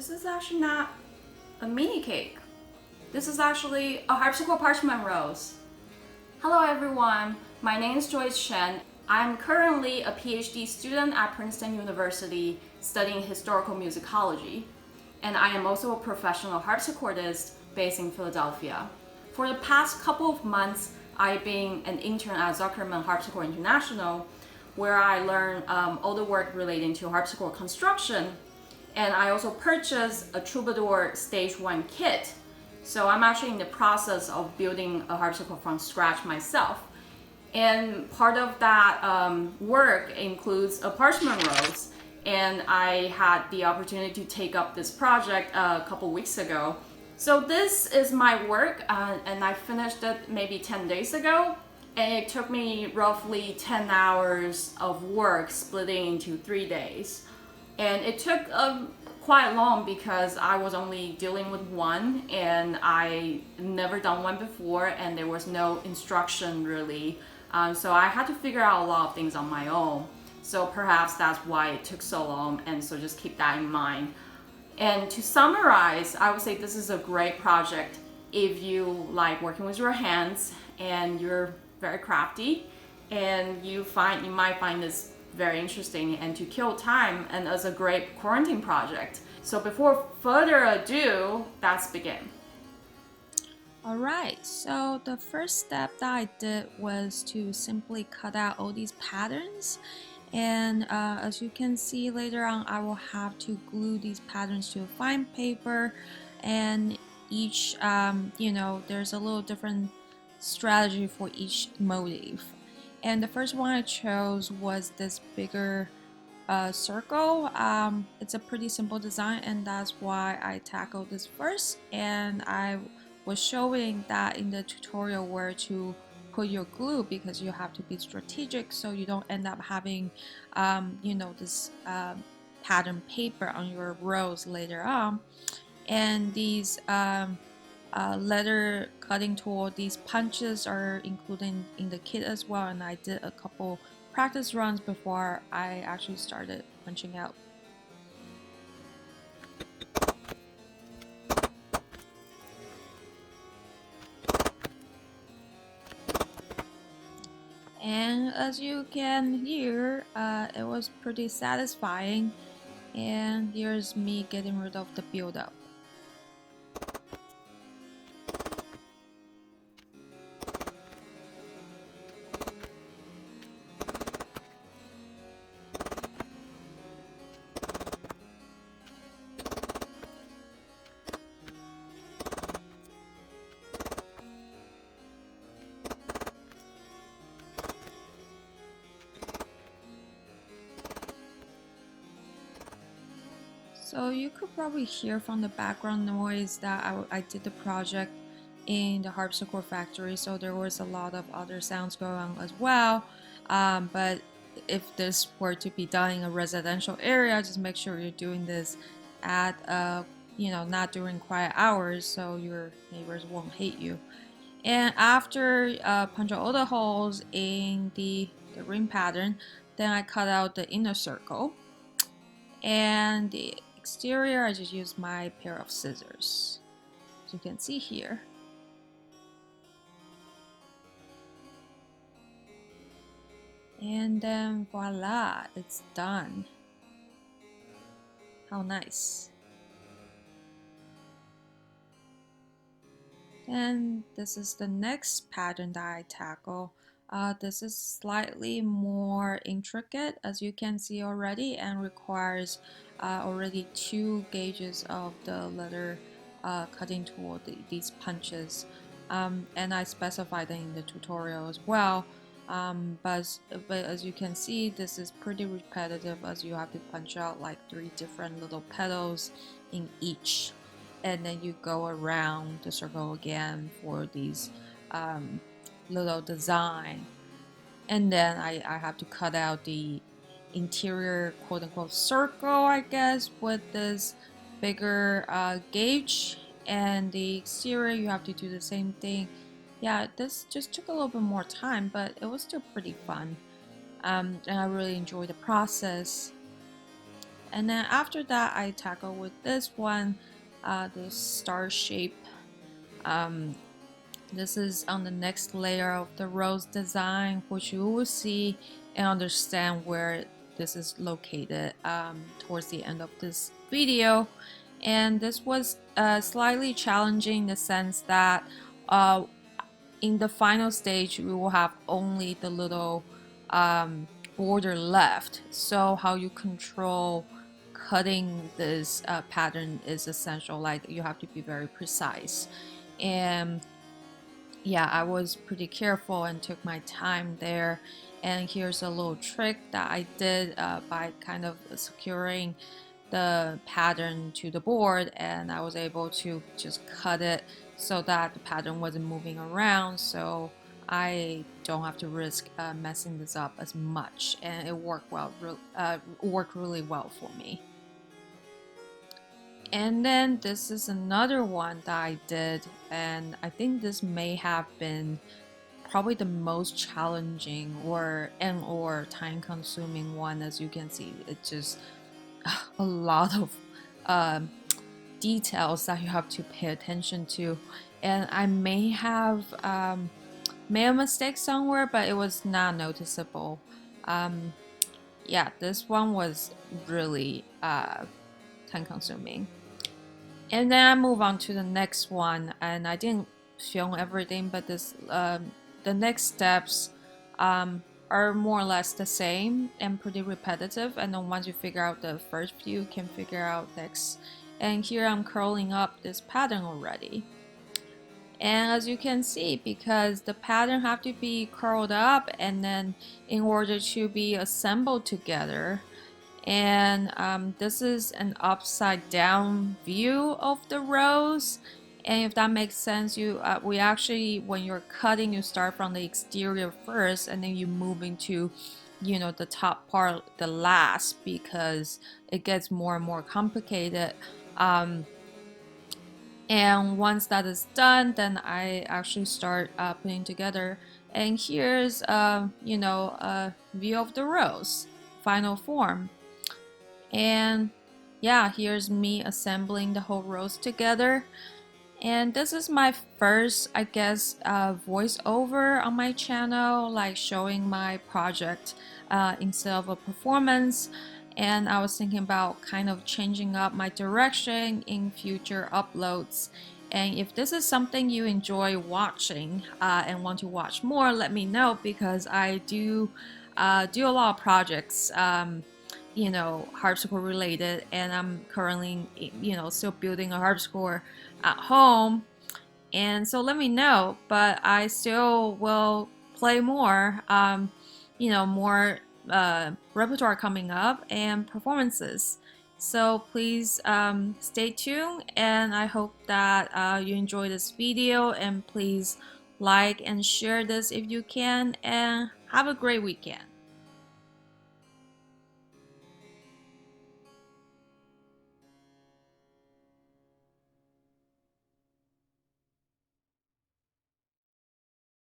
This is actually not a mini cake. This is actually a harpsichord parchment rose. Hello everyone, my name is Joyce Chen. I'm currently a PhD student at Princeton University studying historical musicology, and I am also a professional harpsichordist based in Philadelphia. For the past couple of months, I've been an intern at Zuckerman Harpsichord International, where I learned all the work relating to harpsichord construction, and I also purchased a Troubadour Stage 1 kit. So I'm actually in the process of building a harpsichord from scratch myself. And part of that work includes a parchment rose. And I had the opportunity to take up this project a couple weeks ago. So this is my work, and I finished it maybe 10 days ago. And it took me roughly 10 hours of work splitting into 3 days. And it took quite long because I was only dealing with one, and I never done one before, and there was no instruction really. So I had to figure out a lot of things on my own. So perhaps that's why it took so long, and so just keep that in mind. And to summarize, I would say this is a great project if you like working with your hands and you're very crafty, and you might find this very interesting and to kill time, and as a great quarantine project. So before further ado, let's begin. Alright, so the first step that I did was to simply cut out all these patterns, and as you can see later on, I will have to glue these patterns to a fine paper, and each there's a little different strategy for each motif. And the first one I chose was this bigger circle. It's a pretty simple design, and that's why I tackled this first. And I was showing that in the tutorial where to put your glue, because you have to be strategic so you don't end up having this pattern paper on your rose later on. And these letter cutting tool, these punches are included in the kit as well, and I did a couple practice runs before I actually started punching out. And as you can hear, it was pretty satisfying, and here's me getting rid of the buildup. So you could probably hear from the background noise that I did the project in the harpsichord factory, so there was a lot of other sounds going on as well. But if this were to be done in a residential area, just make sure you're doing this at not during quiet hours, so your neighbors won't hate you. And after punching all the holes in the ring pattern, then I cut out the inner circle. And the exterior, I just used my pair of scissors, as you can see here. And then voila, it's done. How nice. And this is the next pattern that I tackle. This is slightly more intricate, as you can see already, and requires already 2 gauges of the leather cutting tool, these punches. And I specified them in the tutorial as well. But as you can see, this is pretty repetitive, as you have to punch out like 3 different little petals in each, and then you go around the circle again for these little design. And then I have to cut out the interior quote-unquote circle, I guess, with this bigger gauge, and the exterior you have to do the same thing. Yeah, this just took a little bit more time, but it was still pretty fun, and I really enjoyed the process. And then after that, I tackle with this one, the star shape. Um, this is on the next layer of the rose design, which you will see and understand where this is located towards the end of this video. And this was slightly challenging in the sense that in the final stage, we will have only the little border left. So how you control cutting this pattern is essential. Like you have to be very precise. And yeah, I was pretty careful and took my time there. And here's a little trick that I did by kind of securing the pattern to the board, and I was able to just cut it so that the pattern wasn't moving around, so I don't have to risk messing this up as much, and it worked worked really well for me. And then this is another one that I did, and I think this may have been probably the most challenging or time consuming one. As you can see, it just a lot of um, details that you have to pay attention to, and I may have made a mistake somewhere, but it was not noticeable. Yeah, this one was really time consuming. And then I move on to the next one, and I didn't film everything, but the next steps are more or less the same and pretty repetitive. And then once you figure out the first few, you can figure out next. And here I'm curling up this pattern already. And as you can see, because the pattern have to be curled up and then in order to be assembled together, and this is an upside down view of the rose, and if that makes sense, we actually, when you're cutting, you start from the exterior first and then you move into the top part the last, because it gets more and more complicated. And once that is done, then I actually start putting together, and here's a view of the rose final form. And yeah, here's me assembling the whole rose together. And this is my first, I guess, voiceover on my channel, like showing my project instead of a performance. And I was thinking about kind of changing up my direction in future uploads. And if this is something you enjoy watching and want to watch more, let me know, because I do do a lot of projects, harpsichord related, and I'm currently, still building a harpsichord at home. And so let me know, but I still will play more, more repertoire coming up and performances. So please stay tuned, and I hope that you enjoy this video, and please like and share this if you can, and have a great weekend.